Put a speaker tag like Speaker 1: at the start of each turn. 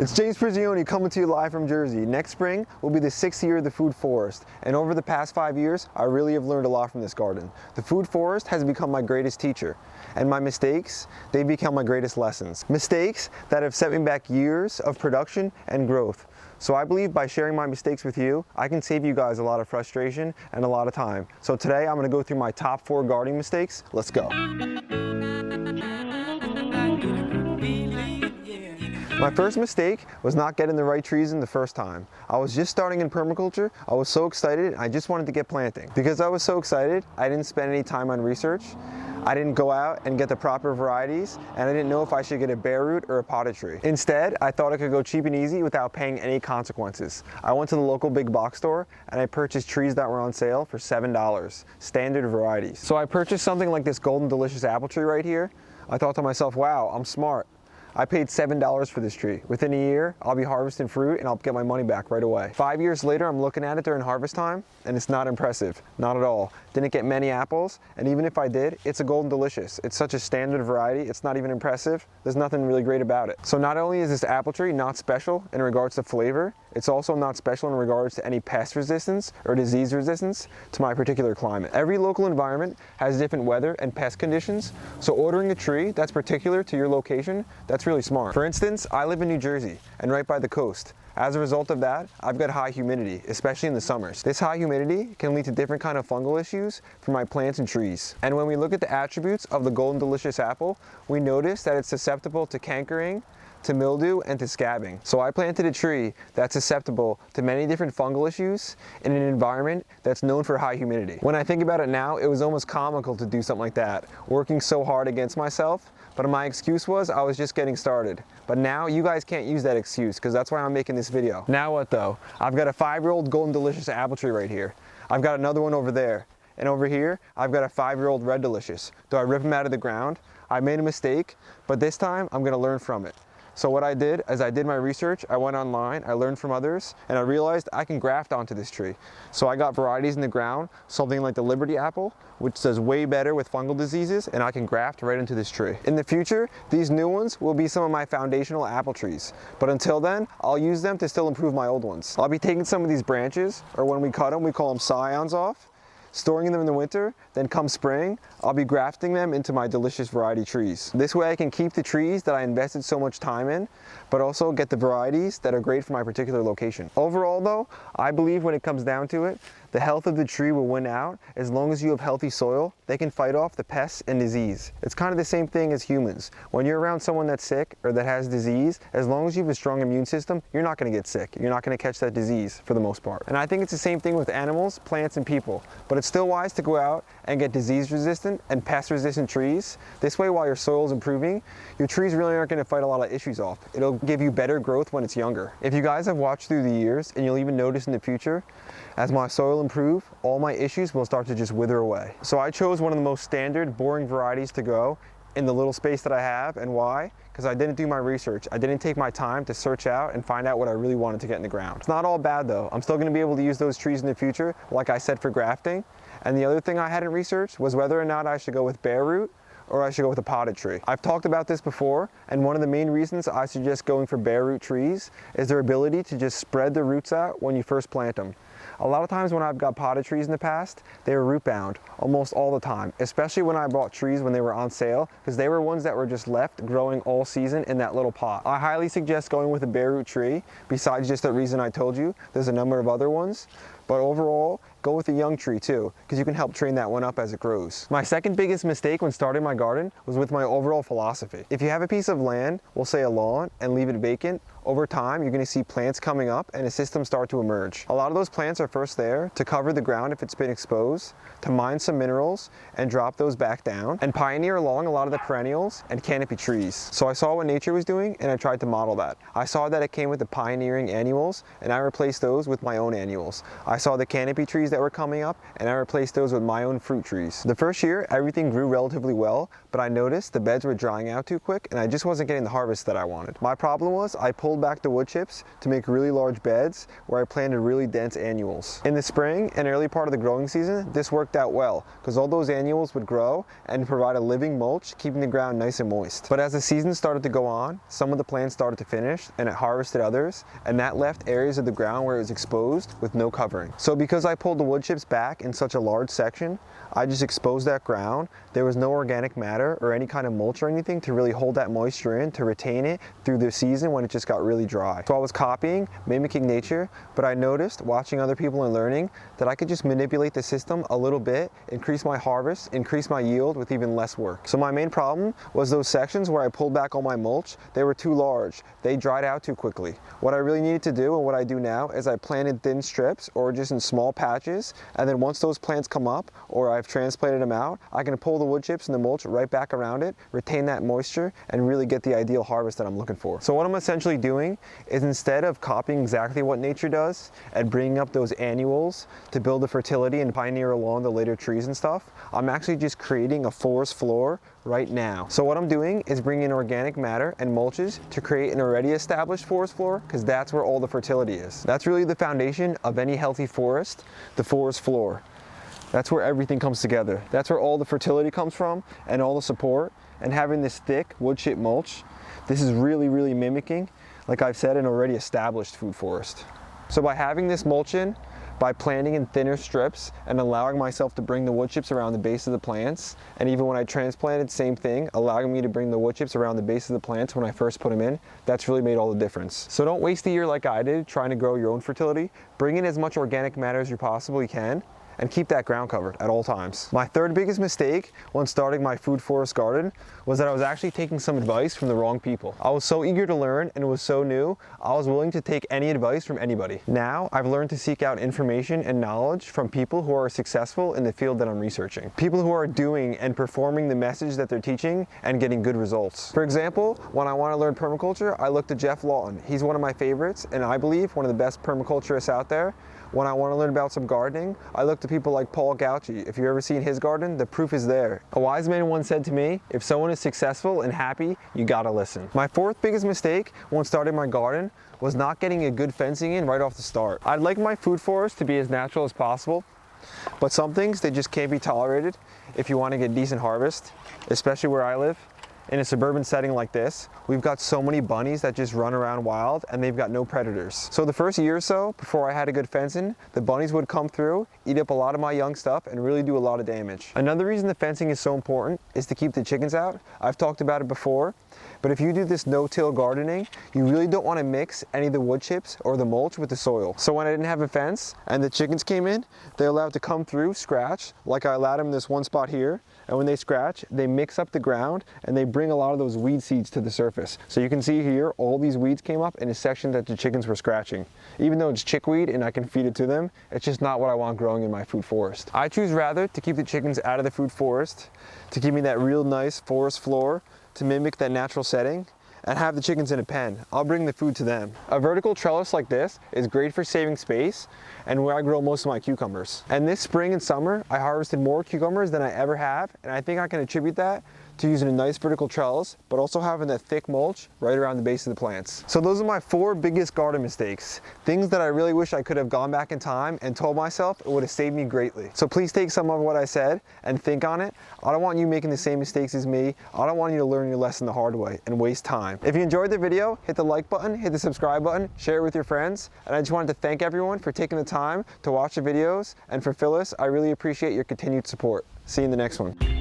Speaker 1: It's James Prigioni coming to you live from Jersey. Next spring will be the 6th year of the food forest, and over the past 5 years, I really have learned a lot from this garden. The food forest has become my greatest teacher, and my mistakes, they've become my greatest lessons. Mistakes that have set me back years of production and growth. So I believe by sharing my mistakes with you, I can save you guys a lot of frustration and a lot of time. So today I'm going to go through my top 4 gardening mistakes. Let's go. My first mistake was not getting the right trees in the first time. I was just starting in permaculture. I was so excited, I just wanted to get planting. Because I was so excited, I didn't spend any time on research. I didn't go out and get the proper varieties, and I didn't know if I should get a bare root or a potted tree. Instead, I thought I could go cheap and easy without paying any consequences. I went to the local big box store and I purchased trees that were on sale for $7, standard varieties. So I purchased something like this Golden Delicious apple tree right here. I thought to myself, wow, I'm smart. I paid $7 for this tree. Within a year, I'll be harvesting fruit and I'll get my money back right away. 5 years later, I'm looking at it during harvest time and it's not impressive, not at all. Didn't get many apples, and even if I did, it's a Golden Delicious. It's such a standard variety, it's not even impressive. There's nothing really great about it. So not only is this apple tree not special in regards to flavor, it's also not special in regards to any pest resistance or disease resistance to my particular climate. Every local environment has different weather and pest conditions, so ordering a tree that's particular to your location, that's really smart. For instance, I live in New Jersey and right by the coast. As a result of that, I've got high humidity, especially in the summers. This high humidity can lead to different kind of fungal issues for my plants and trees. And when we look at the attributes of the Golden Delicious apple, we notice that it's susceptible to cankering, to mildew, and to scabbing. So I planted a tree that's susceptible to many different fungal issues in an environment that's known for high humidity. When I think about it now, it was almost comical to do something like that, working so hard against myself, but my excuse was I was just getting started. But now you guys can't use that excuse, because that's why I'm making this video. Now what though? I've got a 5-year-old Golden Delicious apple tree right here. I've got another one over there. And over here, I've got a 5-year-old Red Delicious. Do I rip them out of the ground? I made a mistake, but this time I'm gonna learn from it. So what I did is I did my research, I went online, I learned from others, and I realized I can graft onto this tree. So I got varieties in the ground, something like the Liberty apple, which does way better with fungal diseases, and I can graft right into this tree. In the future, these new ones will be some of my foundational apple trees. But until then, I'll use them to still improve my old ones. I'll be taking some of these branches, or when we cut them, we call them scions off, storing them in the winter, then come spring, I'll be grafting them into my delicious variety trees. This way I can keep the trees that I invested so much time in, but also get the varieties that are great for my particular location. Overall though, I believe when it comes down to it, the health of the tree will win out. As long as you have healthy soil, they can fight off the pests and disease. It's kind of the same thing as humans. When you're around someone that's sick or that has disease, as long as you have a strong immune system, you're not going to get sick. You're not going to catch that disease for the most part. And I think it's the same thing with animals, plants, and people. But it's still wise to go out and get disease resistant and pest resistant trees. This way, while your soil is improving, your trees really aren't going to fight a lot of issues off. It'll give you better growth when it's younger. If you guys have watched through the years, and you'll even notice in the future, as my soil improves, all my issues will start to just wither away. So I chose one of the most standard, boring varieties to go in the little space that I have. And why? Because I didn't do my research. I didn't take my time to search out and find out what I really wanted to get in the ground. It's not all bad though. I'm still going to be able to use those trees in the future, like I said, for grafting. And the other thing I hadn't researched was whether or not I should go with bare root or I should go with a potted tree. I've talked about this before, and one of the main reasons I suggest going for bare root trees is their ability to just spread the roots out when you first plant them. A lot of times when I've got potted trees in the past, they were root bound almost all the time, especially when I bought trees when they were on sale, because they were ones that were just left growing all season in that little pot. I highly suggest going with a bare root tree. Besides just the reason I told you, there's a number of other ones. But overall, go with a young tree too, because you can help train that one up as it grows. My second biggest mistake when starting my garden was with my overall philosophy. If you have a piece of land, we'll say a lawn, and leave it vacant, over time you're going to see plants coming up and a system start to emerge. A lot of those plants are first there to cover the ground if it's been exposed, to mine some minerals and drop those back down, and pioneer along a lot of the perennials and canopy trees. So I saw what nature was doing and I tried to model that. I saw that it came with the pioneering annuals and I replaced those with my own annuals. I saw the canopy trees that were coming up and I replaced those with my own fruit trees. The first year everything grew relatively well, but I noticed the beds were drying out too quick and I just wasn't getting the harvest that I wanted. My problem was I pulled back the wood chips to make really large beds where I planted really dense annuals. annuals. In the spring and early part of the growing season, this worked out well because all those annuals would grow and provide a living mulch, keeping the ground nice and moist. But as the season started to go on, some of the plants started to finish and it harvested others, and that left areas of the ground where it was exposed with no covering. So because I pulled the wood chips back in such a large section, I just exposed that ground. There was no organic matter or any kind of mulch or anything to really hold that moisture in, to retain it through the season when it just got really dry. So I was copying, mimicking nature, but I noticed, watching other people and learning, that I could just manipulate the system a little bit, increase my harvest, increase my yield with even less work. So my main problem was those sections where I pulled back all my mulch, they were too large. They dried out too quickly. What I really needed to do, and what I do now, is I planted thin strips or just in small patches, and then once those plants come up or I've transplanted them out, I can pull the wood chips and the mulch right back around it, retain that moisture, and really get the ideal harvest that I'm looking for. So what I'm essentially doing is, instead of copying exactly what nature does and bringing up those annuals to build the fertility and pioneer along the later trees and stuff, I'm actually just creating a forest floor right now. So what I'm doing is bringing in organic matter and mulches to create an already established forest floor, because that's where all the fertility is. That's really the foundation of any healthy forest, the forest floor. That's where everything comes together. That's where all the fertility comes from and all the support. And having this thick wood chip mulch, this is really mimicking, like I've said, an already established food forest. So by having this mulch in, by planting in thinner strips and allowing myself to bring the wood chips around the base of the plants, and even when I transplanted, same thing, allowing me to bring the wood chips around the base of the plants when I first put them in, that's really made all the difference. So don't waste a year like I did trying to grow your own fertility. Bring in as much organic matter as you possibly can, and keep that ground covered at all times. My third biggest mistake when starting my food forest garden was that I was actually taking some advice from the wrong people. I was so eager to learn and it was so new, I was willing to take any advice from anybody. Now, I've learned to seek out information and knowledge from people who are successful in the field that I'm researching. People who are doing and performing the message that they're teaching and getting good results. For example, when I want to learn permaculture, I look to Jeff Lawton. He's one of my favorites and I believe one of the best permaculturists out there. When I want to learn about some gardening, I look to people like Paul Gauci. If you've ever seen his garden, the proof is there. A wise man once said to me, if someone is successful and happy, you gotta listen. My fourth biggest mistake when starting my garden was not getting a good fencing in right off the start. I'd like my food forest to be as natural as possible, but some things, they just can't be tolerated if you want to get decent harvest, especially where I live. In a suburban setting like this, we've got so many bunnies that just run around wild and they've got no predators. So the first year or so, before I had a good fencing, the bunnies would come through, eat up a lot of my young stuff, and really do a lot of damage. Another reason the fencing is so important is to keep the chickens out. I've talked about it before, but if you do this no-till gardening, you really don't want to mix any of the wood chips or the mulch with the soil. So when I didn't have a fence and the chickens came in, they're allowed to come through, scratch, like I allowed them in this one spot here, and when they scratch, they mix up the ground and they bring a lot of those weed seeds to the surface. So you can see here, all these weeds came up in a section that the chickens were scratching. Even though it's chickweed and I can feed it to them, it's just not what I want growing in my food forest. I choose rather to keep the chickens out of the food forest, to give me that real nice forest floor, to mimic that natural setting, and have the chickens in a pen. I'll bring the food to them. A vertical trellis like this is great for saving space and where I grow most of my cucumbers. And this spring and summer, I harvested more cucumbers than I ever have, and I think I can attribute that to using a nice vertical trellis, but also having that thick mulch right around the base of the plants. So those are my 4 biggest garden mistakes. Things that I really wish I could have gone back in time and told myself it would have saved me greatly. So please take some of what I said and think on it. I don't want you making the same mistakes as me. I don't want you to learn your lesson the hard way and waste time. If you enjoyed the video, hit the like button, hit the subscribe button, share it with your friends. And I just wanted to thank everyone for taking the time to watch the videos. And for Phyllis, I really appreciate your continued support. See you in the next one.